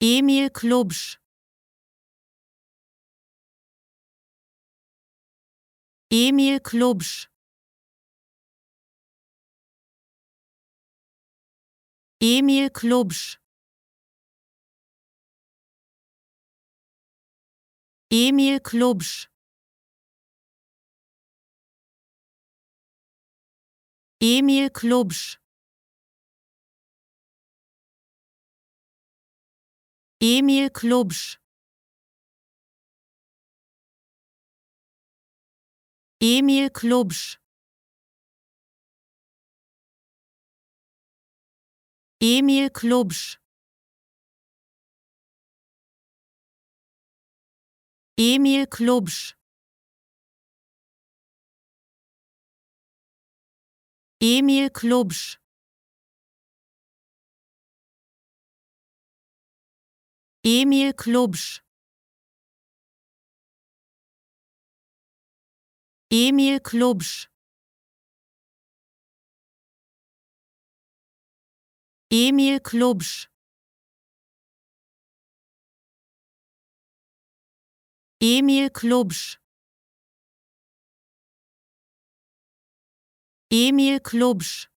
Emil Klubsch. Emil Klubsch. Emil Klubsch. Emil Klubsch. Emil Klubsch. Emil Klubsch. Emil Klubsch. Emil Klubsch. Emil Klubsch. Emil Klubsch. Emil Klubsch. Emil Klubsch. Emil Klubsch. Emil Klubsch. Emil Klubsch.